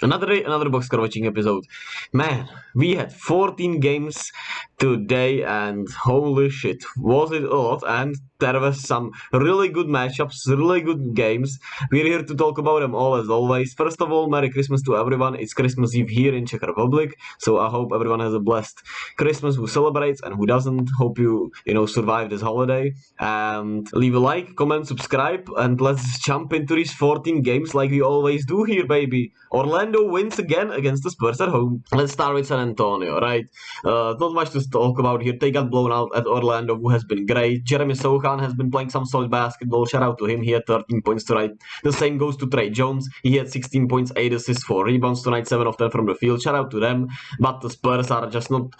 Another day, another box score watching episode. Man, we had 14 games today, and holy shit, was it a lot? And there was some really good matchups, really good games. We're here to talk about them all as always. First of all, Merry Christmas to everyone. It's Christmas Eve here in Czech Republic, so I hope everyone has a blessed Christmas who celebrates and who doesn't. Hope you survive this holiday. And leave a like, comment, subscribe, and let's jump into these 14 games like we always do here, baby. Orlando wins again against the Spurs at home. Let's start with San Antonio, right? Not much to talk about here. They got blown out at Orlando, who has been great. Jeremy Sohan has been playing some solid basketball. Shout out to him. He had 13 points tonight. The same goes to Trey Jones. He had 16 points, 8 assists, 4 rebounds tonight, 7 of them from the field. Shout out to them. But the Spurs are just not,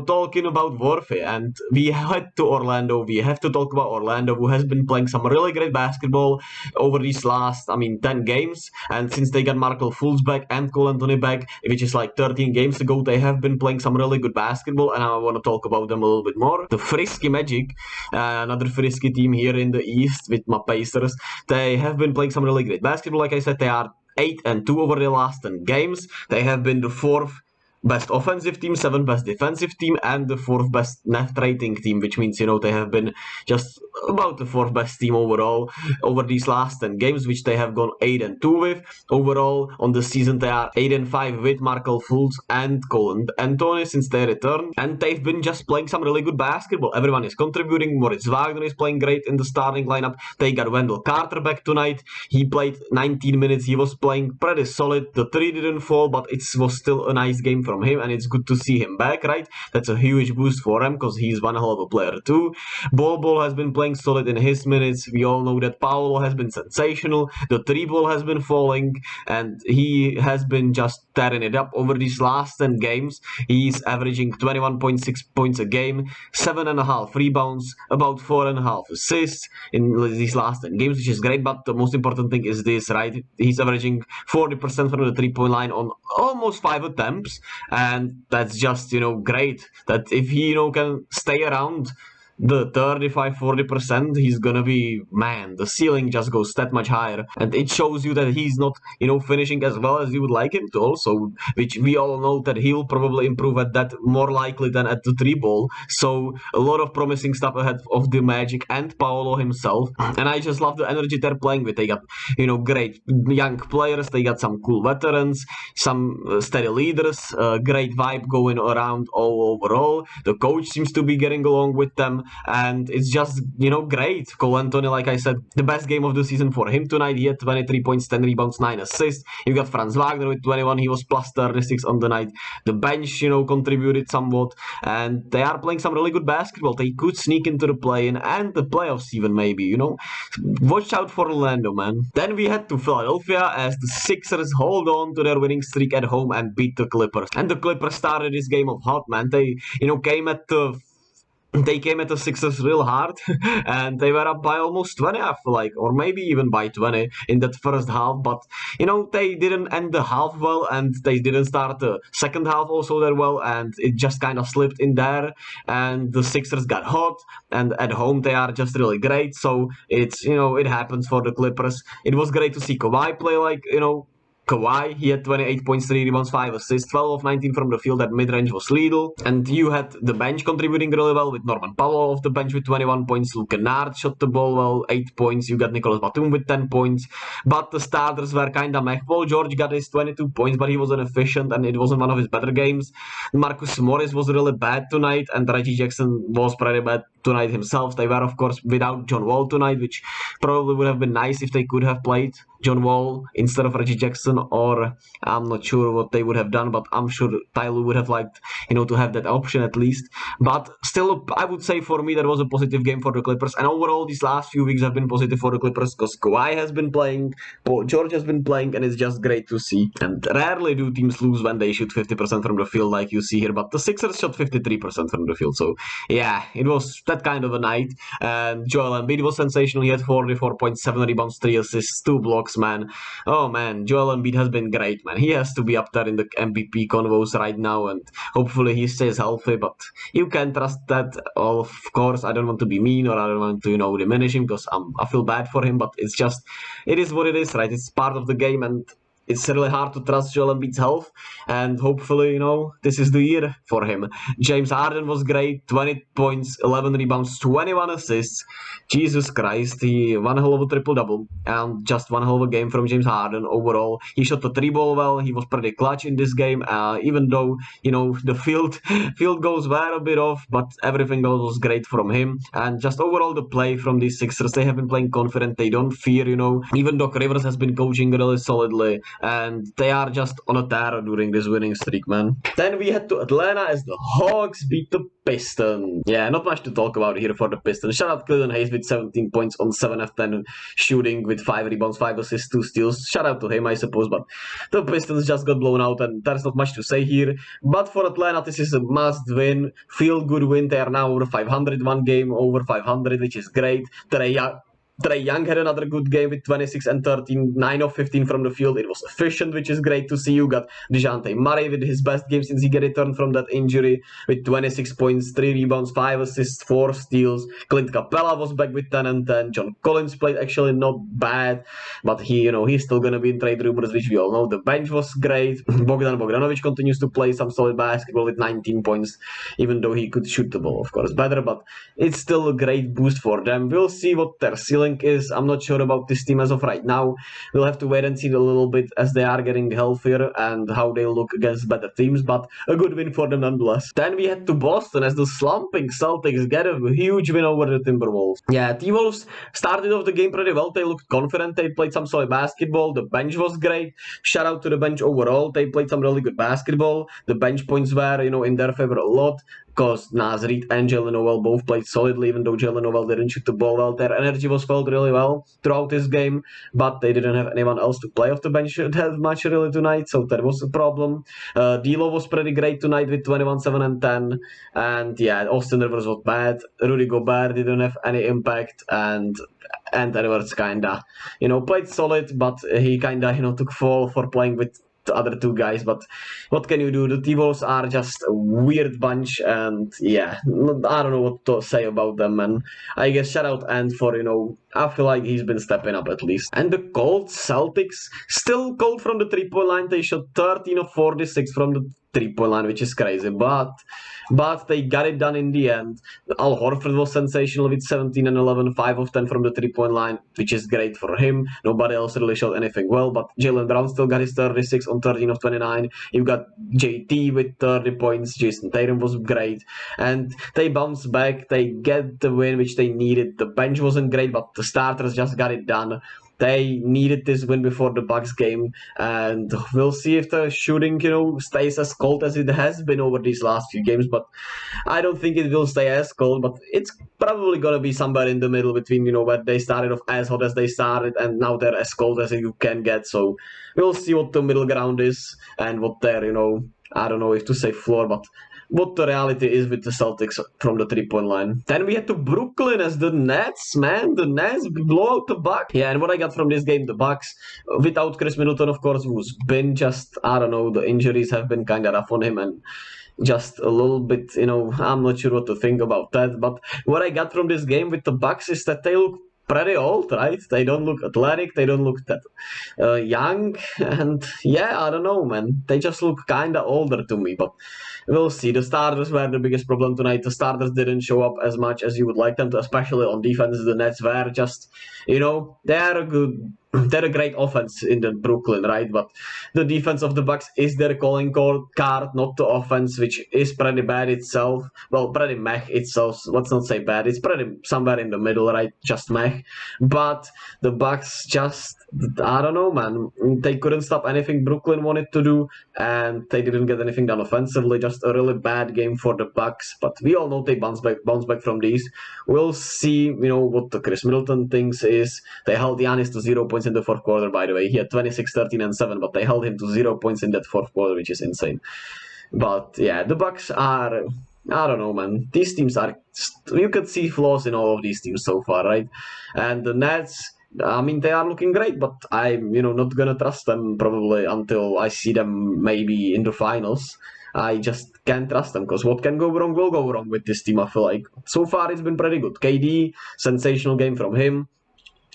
talking about worthy. And we head to Orlando. We have to talk about Orlando, who has been playing some really great basketball over these last, 10 games. And since they got Markel Fultz back and Cole Anthony back, which is like 13 games ago, they have been playing some really good basketball, and I want to talk about them a little bit more. The Frisky Magic, another Frisky team here in the East with my Pacers, they have been playing some really great basketball. Like I said, they are 8-2 over the last 10 games. They have been the fourth best offensive team, 7th best defensive team, and the 4th best net rating team, which means, they have been just about the 4th best team overall over these last 10 games, which they have gone 8-2 with. Overall, on the season, they are 8-5 with Markel Fultz and Cole Anthony since their return, and they've been just playing some really good basketball. Everyone is contributing. Moritz Wagner is playing great in the starting lineup. They got Wendell Carter back tonight. He played 19 minutes. He was playing pretty solid. The 3 didn't fall, but it was still a nice game from him, and it's good to see him back, right? That's a huge boost for him because he's one hell of a player too. Bol has been playing solid in his minutes. We all know that Paolo has been sensational. The 3 ball has been falling, and he has been just tearing it up over these last 10 games. He's averaging 21.6 points a game, 7.5 rebounds, about 4.5 assists in these last 10 games, which is great. But the most important thing is this, right? He's averaging 40% from the 3-point line on almost 5 attempts, and that's just great. That if he can stay around the 35-40%, he's gonna be, man, the ceiling just goes that much higher, and it shows you that he's not finishing as well as you would like him to also, which we all know that he'll probably improve at that more likely than at the 3 ball. So a lot of promising stuff ahead of the Magic and Paolo himself, and I just love the energy they're playing with. They got great young players, they got some cool veterans, some steady leaders, great vibe going around all overall. The coach seems to be getting along with them, and it's just great. Cole Anthony, like I said, the best game of the season for him tonight. He had 23 points, 10 rebounds, 9 assists. You got Franz Wagner with 21. He was plus 36 on the night. The bench contributed somewhat, and they are playing some really good basketball. They could sneak into the play-in and the playoffs even, maybe. Watch out for Orlando, man. Then we head to Philadelphia as the Sixers hold on to their winning streak at home and beat the Clippers. And the Clippers started this game off hot, man. They came at the Sixers real hard, and they were up by almost 20, I feel like, or maybe even by 20 in that first half. But they didn't end the half well, and they didn't start the second half also that well, and it just kind of slipped in there. And the Sixers got hot, and at home they are just really great. So it's it happens for the Clippers. It was great to see Kawhi play like Kawhi. He had 28 points, 3 rebounds, 5 assists, 12 of 19 from the field. That mid-range was lethal. And you had the bench contributing really well with Norman Powell off the bench with 21 points. Luke Kennard shot the ball well, 8 points. You got Nicolas Batum with 10 points. But the starters were kind of meh. Paul George got his 22 points, but he was inefficient, and it wasn't one of his better games. Marcus Morris was really bad tonight, and Reggie Jackson was pretty bad tonight himself. They were, of course, without John Wall tonight, which probably would have been nice if they could have played John Wall instead of Reggie Jackson, or I'm not sure what they would have done, but I'm sure Tyler would have liked, to have that option at least. But still, I would say for me that was a positive game for the Clippers, and overall these last few weeks have been positive for the Clippers because Kawhi has been playing, Paul George has been playing, and it's just great to see. And rarely do teams lose when they shoot 50% from the field like you see here, but the Sixers shot 53% from the field, so yeah, it was that kind of a night. And Joel Embiid was sensational. He had 44.7 rebounds, 3 assists, 2 blocks, man. Oh man, Joel Embiid has been great, man. He has to be up there in the MVP convos right now, and hopefully he stays healthy, but you can trust that. Of course, I don't want to be mean, or I don't want to, diminish him, because I feel bad for him, but it is what it is, right? It's part of the game, and it's really hard to trust Joel Embiid's health, and hopefully, this is the year for him. James Harden was great, 20 points, 11 rebounds, 21 assists. Jesus Christ, he one hell of a triple-double, and just one hell of a game from James Harden overall. He shot the three ball well, he was pretty clutch in this game, even though, the field goals were a bit off, but everything else was great from him. And just overall the play from these Sixers, they have been playing confident, they don't fear, even Doc Rivers has been coaching really solidly, and they are just on a tear during this winning streak, man. Then we head to Atlanta as the Hawks beat the Pistons. Yeah, not much to talk about here for the Pistons. Shout out Cleveland Hayes with 17 points on 7 of 10 shooting with 5 rebounds, 5 assists, 2 steals. Shout out to him, I suppose, but the Pistons just got blown out, and there's not much to say here. But for Atlanta, this is a must win, feel good win. They are now over 500, one game over 500, which is great. Trae Young had another good game with 26 and 13, 9 of 15 from the field. It was efficient, which is great to see. You got DeJounte Murray with his best game since he got returned from that injury with 26 points, 3 rebounds, 5 assists, 4 steals. Clint Capella was back with 10 and 10. John Collins played actually not bad, but he's still going to be in trade rumors, which we all know. The bench was great. Bogdan Bogdanovic continues to play some solid basketball with 19 points, even though he could shoot the ball, of course, better, but it's still a great boost for them. We'll see what their ceiling is. I'm not sure about this team as of right now. We'll have to wait and see a little bit as they are getting healthier and how they look against better teams, but a good win for them nonetheless. Then we head to Boston as the slumping Celtics get a huge win over the Timberwolves. Yeah, T-Wolves started off the game pretty well. They looked confident. They played some solid basketball. The bench was great. Shout out to the bench overall. They played some really good basketball. The bench points were, in their favor a lot, because Naz Reid and Jalen Noel both played solidly, even though Jalen Noel didn't shoot the ball well. Their energy was felt really well throughout this game, but they didn't have anyone else to play off the bench that much really tonight, so that was a problem. D'Lo was pretty great tonight with 21, 7, and 10, and yeah, Austin Rivers was bad. Rudy Gobert didn't have any impact, and Edwards kinda, played solid, but he kinda, took fall for playing with the other two guys, but what can you do? The T-Wolves are just a weird bunch, and yeah, I don't know what to say about them, and I guess shout out Ant for, I feel like he's been stepping up at least. And the cold Celtics, still cold from the 3-point line. They shot 13 of 46 from the 3-point line, which is crazy, but they got it done in the end. Al Horford was sensational with 17 and 11, 5 of 10 from the 3-point line, which is great for him. Nobody else really shot anything well, but Jaylen Brown still got his 36 on 13 of 29. You got JT with 30 points. Jason Tatum was great, and they bounced back. They get the win, which they needed. The bench wasn't great, but the starters just got it done. They needed this win before the Bucks game, and we'll see if the shooting, stays as cold as it has been over these last few games. But I don't think it will stay as cold, but it's probably going to be somewhere in the middle between, where they started off as hot as they started and now they're as cold as you can get. So we'll see what the middle ground is and what their, I don't know if to say floor, but what the reality is with the Celtics from the 3-point line. Then we head to Brooklyn as the Nets, man. The Nets blow out the Bucks. Yeah, and what I got from this game, the Bucks, without Chris Middleton, of course, who's been just, I don't know, the injuries have been kind of rough on him, and just a little bit, I'm not sure what to think about that. But what I got from this game with the Bucks is that they look pretty old, right? They don't look athletic, they don't look that young, and yeah, I don't know, man. They just look kind of older to me, but we'll see. The starters were the biggest problem tonight. The starters didn't show up as much as you would like them to, especially on defense. The Nets were just, they're a great offense in the Brooklyn, right? But the defense of the Bucks is their calling card, not the offense, which is pretty bad itself. Well, pretty meh itself. Let's not say bad. It's pretty somewhere in the middle, right? Just meh. But the Bucks just, I don't know, man. They couldn't stop anything Brooklyn wanted to do, and they didn't get anything done offensively. Just a really bad game for the Bucks. But we all know they bounce back from these. We'll see, what the Chris Middleton thinks is. They held Giannis to 0 points in the fourth quarter, by the way. He had 26, 13, and 7, but they held him to 0 points in that fourth quarter, which is insane. But yeah, the Bucks are, I don't know, man. These teams are, you could see flaws in all of these teams so far, right? And the Nets, I mean, they are looking great, but I'm, not gonna trust them probably until I see them maybe in the finals. I just can't trust them, because what can go wrong will go wrong with this team, I feel like. So far, it's been pretty good. KD, sensational game from him.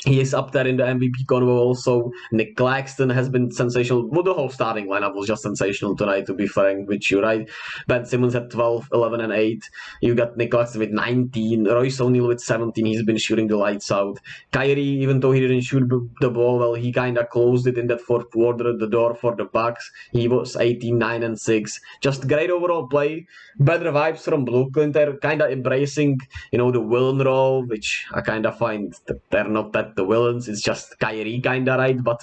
He is up there in the MVP convo also. Nick Claxton has been sensational. Well, the whole starting lineup was just sensational tonight, to be frank with you, right? Ben Simmons at 12, 11, and 8. You got Nick Claxton with 19. Royce O'Neal with 17. He's been shooting the lights out. Kyrie, even though he didn't shoot the ball well, he kind of closed it in that fourth quarter, the door for the Bucks. He was 18, 9, and 6. Just great overall play. Better vibes from Brooklyn. They're kind of embracing, the villain role, which I kind of find that they're not that the villains. It's just Kyrie kind of, right? But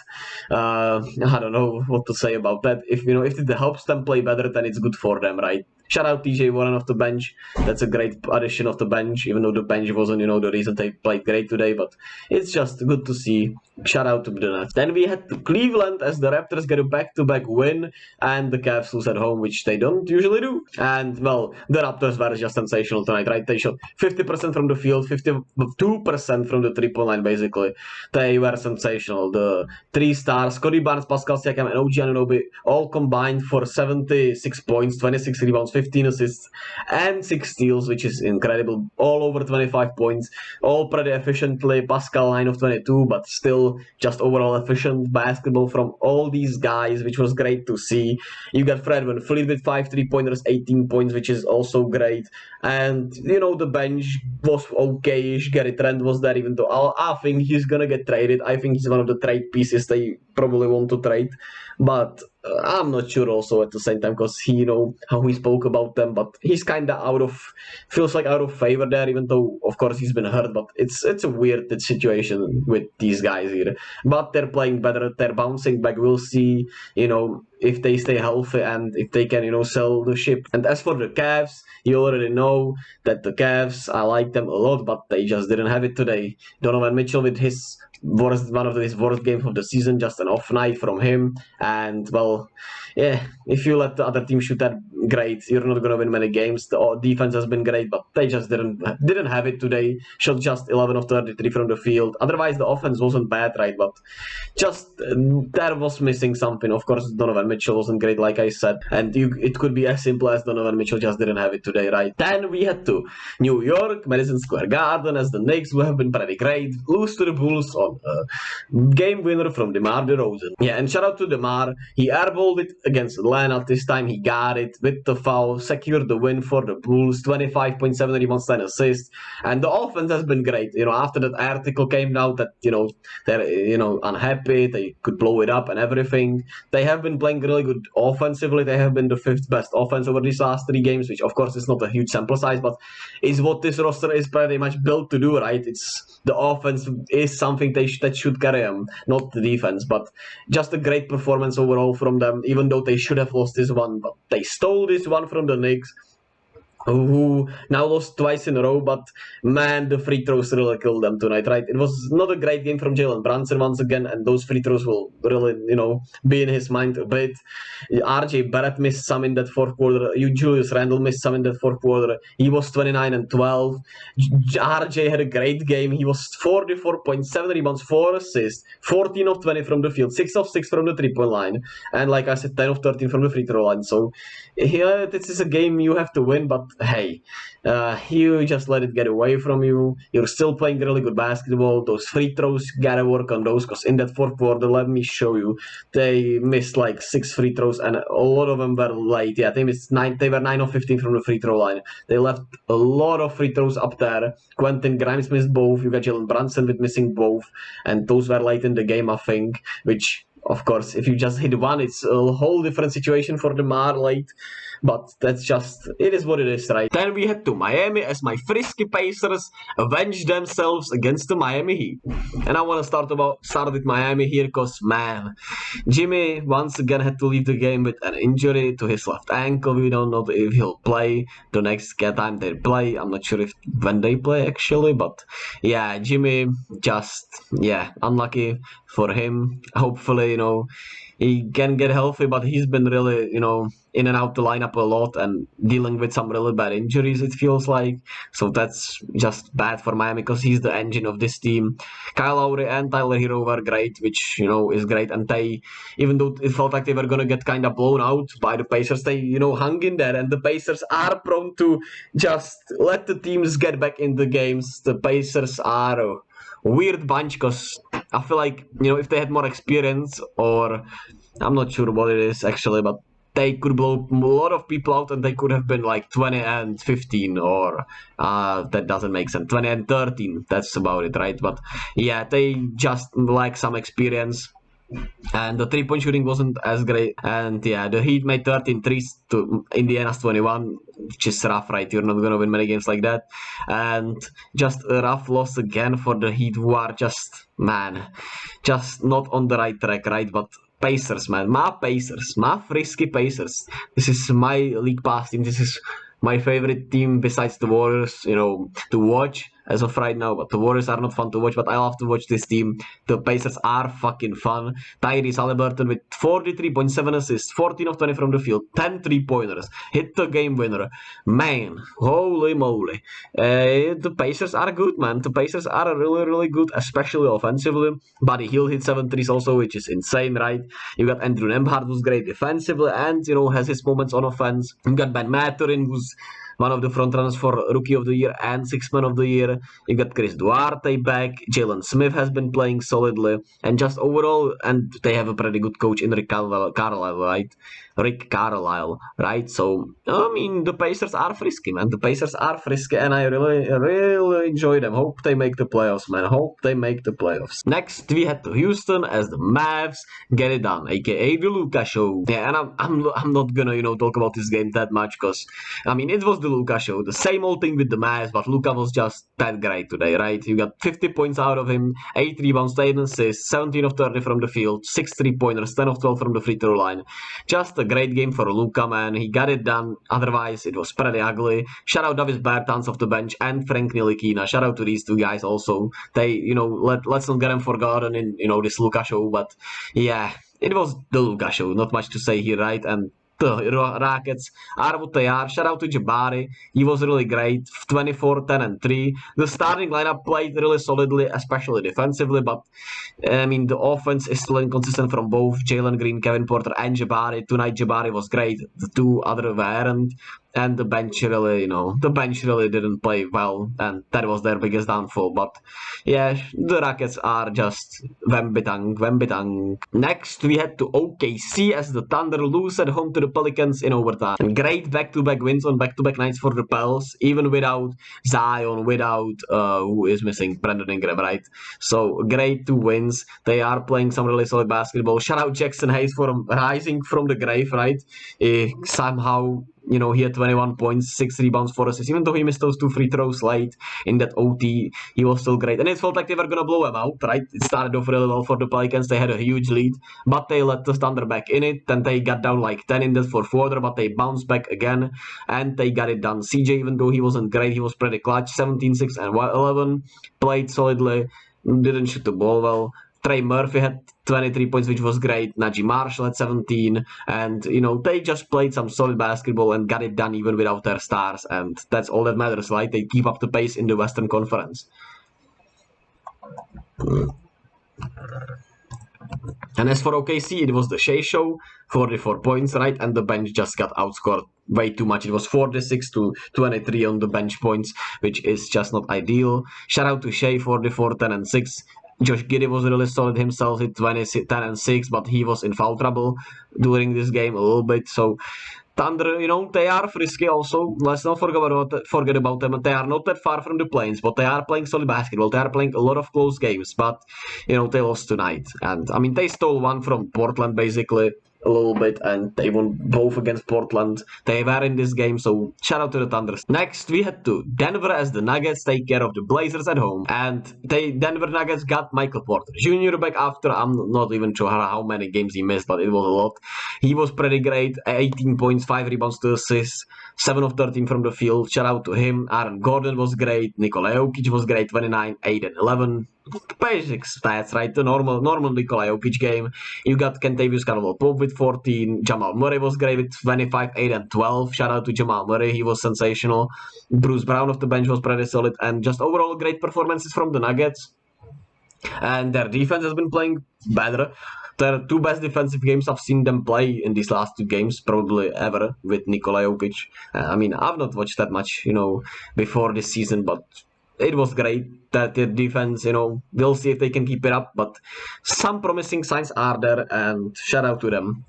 I don't know what to say about that. If it helps them play better, then it's good for them, right? Shout out TJ Warren off the bench. That's a great addition of the bench, even though the bench wasn't, the reason they played great today. But it's just good to see. Shout out to the Nets. Then we had Cleveland as the Raptors get a back-to-back win, and the Cavs lose at home, which they don't usually do. And, well, the Raptors were just sensational tonight, right? They shot 50% from the field, 52% from the three-point line, basically. They were sensational. The three stars, Scotty Barnes, Pascal Siakam, and OG Anunoby, all combined for 76 points, 26 rebounds, 15 assists, and 6 steals, which is incredible. All over 25 points, all pretty efficiently. Pascal 9 of 22, but still just overall efficient basketball from all these guys, which was great to see. You got Fred VanVleet with 5 3-pointers, 18 points, which is also great. And, the bench was okay-ish. Gary Trent was there, even though I think he's going to get traded. I think he's one of the trade pieces they probably want to trade. But I'm not sure also at the same time, because he, how he spoke about them, but he's kind of feels like out of favor there, even though, of course, he's been hurt, but it's a weird situation with these guys here. But they're playing better, they're bouncing back, we'll see, if they stay healthy and if they can, sell the ship. And as for the Cavs, you already know that the Cavs, I like them a lot, but they just didn't have it today. Donovan Mitchell with one of his worst games of the season, just an off night from him. And, well, yeah, if you let the other team shoot that great, you're not going to win many games. The defense has been great, but they just didn't have it today. Shot just 11 of 33 from the field. Otherwise, the offense wasn't bad, right? But just there was missing something. Of course, Donovan Mitchell wasn't great, like I said. And it could be as simple as Donovan Mitchell just didn't have it today, right? Then we had to New York, Madison Square Garden, as the Knicks, who have been pretty great, lose to the Bulls on a game winner from DeMar DeRozan. Yeah, and shout out to DeMar. He airballed it against Atlanta. This time he got it with the foul, secured the win for the Bulls, 25.7 rebounds, 10 assists. And the offense has been great. After that article came out that, they're, unhappy, they could blow it up and everything. They have been playing really good offensively. They have been the 5th best offense over these last 3 games, which of course is not a huge sample size, but is what this roster is pretty much built to do, right? It's the offense is something that should carry them, not the defense. But just a great performance overall from them, even though they should have lost this one, but they stole this one from the Knicks, who now lost twice in a row. But man, the free throws really killed them tonight, right? It was not a great game from Jalen Brunson once again, and those free throws will really, be in his mind a bit. RJ Barrett missed some in that fourth quarter. Julius Randle missed some in that fourth quarter. He was 29 and 12. RJ had a great game. He was 44.7 rebounds, 4 assists, 14 of 20 from the field, 6 of 6 from the 3-point line, and like I said, 10 of 13 from the free throw line. So yeah, this is a game you have to win, but hey, you just let it get away from you. You're still playing really good basketball. Those free throws, gotta work on those, because in that fourth quarter, let me show you, they missed like 6 free throws, and a lot of them were late. Yeah, they were 9 of 15 from the free throw line. They left a lot of free throws up there. Quentin Grimes missed both. You got Jalen Brunson with missing both, and those were late in the game, I think, which, of course, if you just hit one, it's a whole different situation for DeMar late. But it is what it is, right? Then we head to Miami as my frisky Pacers avenge themselves against the Miami Heat. And I want to start with Miami here, because, man, Jimmy once again had to leave the game with an injury to his left ankle. We don't know if he'll play the next time they play. I'm not sure when they play, actually. But, yeah, Jimmy unlucky for him. Hopefully, he can get healthy, but he's been really, in and out the lineup a lot and dealing with some really bad injuries, it feels like. So that's just bad for Miami, because he's the engine of this team. Kyle Lowry and Tyler Hero were great, which, is great. And they, even though it felt like they were going to get kind of blown out by the Pacers, they, hung in there. And the Pacers are prone to just let the teams get back in the games. The Pacers are weird bunch because I feel like, if they had more experience, or I'm not sure what it is actually, but they could blow a lot of people out and they could have been like 20 and 15, or that doesn't make sense, 20 and 13. That's about it, right? But yeah, they just lack some experience. And the three-point shooting wasn't as great. And yeah, the Heat made 13 threes to Indiana's 21, which is rough, right? You're not gonna win many games like that. And just a rough loss again for the Heat, who are just not on the right track, right? But Pacers, man, my frisky Pacers. This is my league pass team. This is my favorite team besides the Warriors, to watch as of right now. But the Warriors are not fun to watch, but I love to watch this team. The Pacers are fucking fun. Tyrese Haliburton with 43.7 assists, 14 of 20 from the field, 10 3-pointers, hit the game winner. Man, holy moly. The Pacers are good, man. The Pacers are really, really good, especially offensively. Buddy Hield hit 7 threes also, which is insane, right? You got Andrew Nembhard, who's great defensively and, has his moments on offense. You got Ben Mathurin, who's one of the frontrunners for Rookie of the Year and Sixth Man of the Year. You got Chris Duarte back. Jalen Smith has been playing solidly. And just overall, and they have a pretty good coach in Rick Carlisle, right? Rick Carlisle, right? So, the Pacers are frisky, man. The Pacers are frisky, and I really, really enjoy them. Hope they make the playoffs, man. Hope they make the playoffs. Next, we head to Houston as the Mavs get it done, aka the Luka Show. Yeah, and I'm not gonna, talk about this game that much, because, it was the Luka Show. The same old thing with the Mavs, but Luka was just that great today, right? You got 50 points out of him, 8 rebounds, 10 assists, 17 of 30 from the field, 6 3-pointers, 10 of 12 from the free throw line. Just a great game for Luka, man. He got it done. Otherwise, it was pretty ugly. Shout out Davis Bertans off the bench and Frank Ntilikina. Shout out to these two guys also. They, let's not get them forgotten in, this Luka Show. But yeah, it was the Luka Show. Not much to say here, right? And the Rockets are what they are. Shout out to Jabari. He was really great. 24, 10, and 3. The starting lineup played really solidly, especially defensively. But, the offense is still inconsistent from both Jalen Green, Kevin Porter, and Jabari. Tonight, Jabari was great. The two other weren't. And the bench really, didn't play well, and that was their biggest downfall. But yeah, the Rockets are just Wembitang. Next, we head to OKC as the Thunder lose at home to the Pelicans in overtime. And great back-to-back wins on back-to-back nights for the Pels, even without Zion, without who is missing, Brandon Ingram, right? So great 2 wins. They are playing some really solid basketball. Shout out Jackson Hayes for rising from the grave, right? Somehow. He had 21 points, 6 rebounds, 4 assists. Even though he missed those 2 free throws late in that OT, he was still great. And it felt like they were going to blow him out, right? It started off really well for the Pelicans. They had a huge lead, but they let the Thunder back in it. Then they got down like 10 in that fourth quarter, but they bounced back again, and they got it done. CJ, even though he wasn't great, he was pretty clutch. 17, 6, and 11. Played solidly, didn't shoot the ball well. Trey Murphy had 23 points, which was great. Najee Marshall had 17. And, they just played some solid basketball and got it done even without their stars. And that's all that matters, right? They keep up the pace in the Western Conference. And as for OKC, it was the Shea Show, 44 points, right? And the bench just got outscored way too much. It was 46 to 23 on the bench points, which is just not ideal. Shout out to Shea, 44, 10, and 6. Josh Giddey was really solid himself, hit 20, 10, and 6, but he was in foul trouble during this game a little bit. So Thunder, they are frisky also. Let's not forget about them. They are not that far from the Plains, but they are playing solid basketball. They are playing a lot of close games, but, they lost tonight. And, they stole one from Portland, basically, a little bit, and they won both against Portland. They were in this game, so shout out to the Thunder. Next, we head to Denver as the Nuggets take care of the Blazers at home. And Denver Nuggets got Michael Porter Jr. back after, I'm not even sure how many games he missed, but it was a lot. He was pretty great, 18 points, 5 rebounds, 2 assists, 7 of 13 from the field. Shout out to him. Aaron Gordon was great. Nikola Jokic was great, 29, 8, and 11. Basic stats, right? The normal Nikola Jokic game. You got Kentavious Caldwell-Pope with 14. Jamal Murray was great with 25, 8, and 12. Shout out to Jamal Murray. He was sensational. Bruce Brown off the bench was pretty solid. And just overall great performances from the Nuggets. And their defense has been playing better. Their 2 best defensive games I've seen them play in these last 2 games, probably ever, with Nikola Jokic. I've not watched that much, before this season, but it was great that their defense, we'll see if they can keep it up, but some promising signs are there, and shout out to them.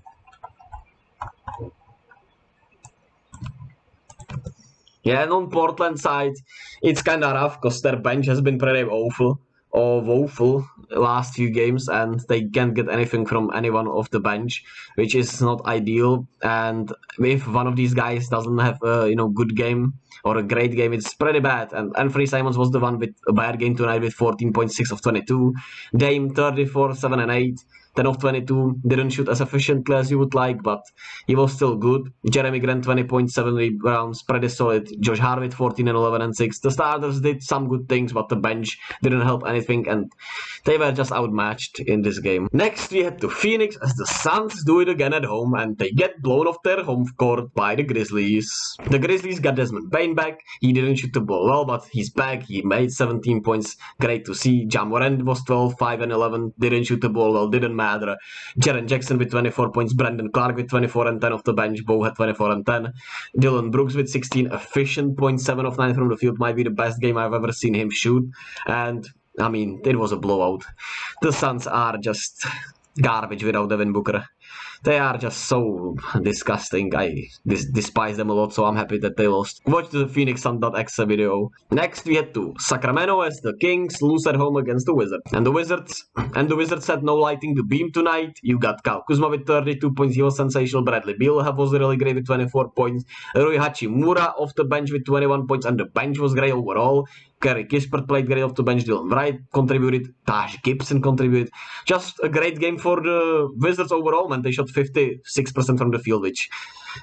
Yeah, and on Portland side, it's kind of rough because their bench has been pretty awful or woeful last few games, and they can't get anything from anyone off the bench, which is not ideal. And if one of these guys doesn't have a good game or a great game, it's pretty bad. And Anthony Simons was the one with a bad game tonight with 14.6 of 22. Dame 34, 7 and 8. 10 of 22, didn't shoot as efficiently as you would like, but he was still good. Jeremy Grant 20.7 rebounds, pretty solid. Josh Hart 14 and 11 and 6. The starters did some good things, but the bench didn't help anything, and they were just outmatched in this game. Next, we head to Phoenix as the Suns do it again at home, and they get blown off their home court by the Grizzlies. The Grizzlies got Desmond Bane back. He didn't shoot the ball well, but he's back. He made 17 points. Great to see. Ja Morant was 12, 5 and 11. Didn't shoot the ball well. Didn't matter. Jaren Jackson with 24 points. Brandon Clark with 24 and 10 off the bench. Both had 24 and 10. Dylan Brooks with 16. Efficient, 0.7 of 9 from the field. Might be the best game I've ever seen him shoot. And I mean, it was a blowout. The Suns are just garbage without Devin Booker. They are just so disgusting. I despise them a lot, so I'm happy that they lost. Watch the Phoenix Sun.exe video. Next, we head to Sacramento as the Kings lose at home against the Wizards. And the Wizards had no lighting the beam tonight. You got Kyle Kuzma with 32 points. He was sensational. Bradley Beal was really great with 24 points. Rui Hachimura off the bench with 21 points, and the bench was great overall. Kerry Kispert played great off the bench. Dylan Wright contributed. Taj Gibson contributed. Just a great game for the Wizards overall, man. They shot 56% from the field, which,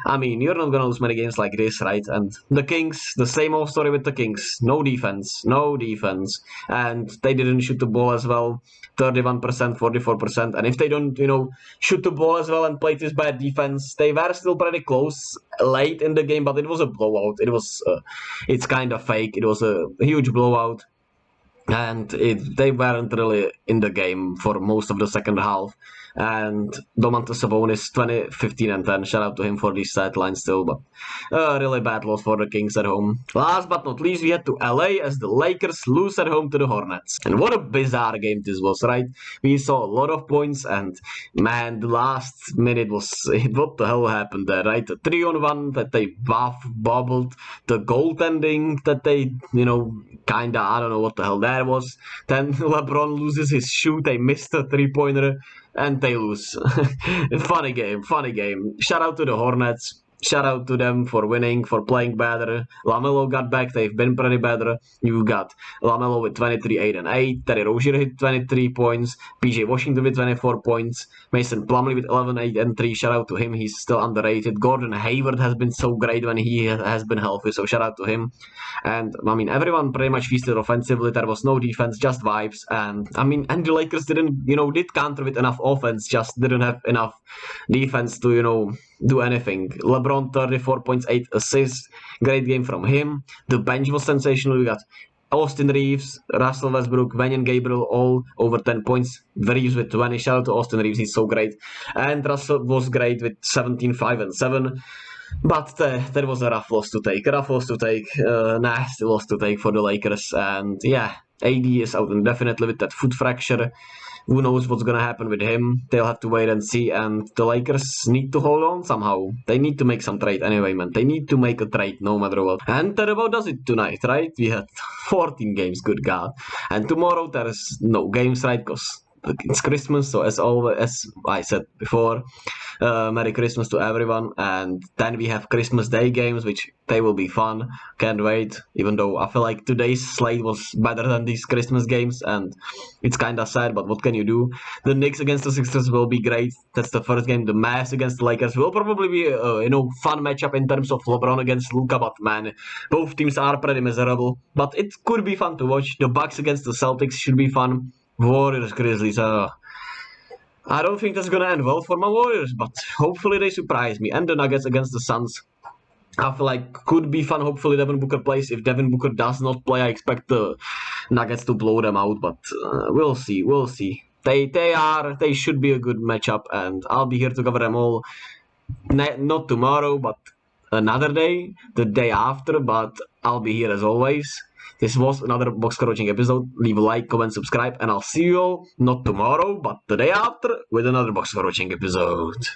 I mean, you're not going to lose many games like this, right? And the Kings, the same old story with the Kings. No defense. And they didn't shoot the ball as well. 31%, 44%. And if they don't, shoot the ball as well and play this bad defense, they were still pretty close late in the game, but it was a blowout. It's kind of fake. It was a huge blowout. And they weren't really in the game for most of the second half. And Domantas Sabonis 20, 15 and 10. Shout out to him for these stat lines still, but a really bad loss for the Kings at home. Last but not least, we head to LA as the Lakers lose at home to the Hornets. And what a bizarre game this was, right? We saw a lot of points, and man, the last minute was what the hell happened there, right? The 3-on-1 that they bobbled, the goaltending that they, kinda, I don't know what the hell that was. Then LeBron loses his shoot, they missed a 3-pointer, and they lose. Funny game. Shout out to the Hornets. Shout out to them for winning, for playing better. LaMelo got back. They've been pretty better. You got LaMelo with 23, 8 and 8. Terry Rozier hit 23 points. PJ Washington with 24 points. Mason Plumlee with 11, 8 and 3. Shout out to him. He's still underrated. Gordon Hayward has been so great when he has been healthy. So shout out to him. And I mean, everyone pretty much feasted offensively. There was no defense, just vibes. And I mean, and the Lakers did counter with enough offense, just didn't have enough defense to, do anything. LeBron 34.8 assists. Great game from him. The bench was sensational. We got Austin Reeves, Russell Westbrook, Vanyan Gabriel, all over 10 points. Reeves with 20. Shout out to Austin Reeves. He's so great. And Russell was great with 17, 5 and 7. But that was a rough loss to take. Nasty loss to take for the Lakers. And yeah, AD is out indefinitely with that foot fracture. Who knows what's going to happen with him? They'll have to wait and see. And the Lakers need to hold on somehow. They need to make some trade anyway, man. They need to make a trade no matter what. And that about does it tonight, right? We had 14 games, good God. And tomorrow there's no games, right? Because it's Christmas, so as always, as I said before, Merry Christmas to everyone. And then we have Christmas Day games, which they will be fun. Can't wait, even though I feel like today's slate was better than these Christmas games, and it's kind of sad, but what can you do? The Knicks against the Sixers will be great. That's the first game. The Mavs against the Lakers will probably be a fun matchup in terms of LeBron against Luka, but man, both teams are pretty miserable. But it could be fun to watch. The Bucks against the Celtics should be fun. Warriors, Grizzlies, I don't think that's gonna end well for my Warriors, but hopefully they surprise me. And the Nuggets against the Suns, I feel like could be fun. Hopefully Devin Booker plays. If Devin Booker does not play, I expect the Nuggets to blow them out, but we'll see. They should be a good matchup, and I'll be here to cover them all. Not tomorrow, but another day, the day after, but I'll be here as always. This was another Box Coaching episode. Leave a like, comment, subscribe, and I'll see you all not tomorrow, but the day after with another Box Coaching episode.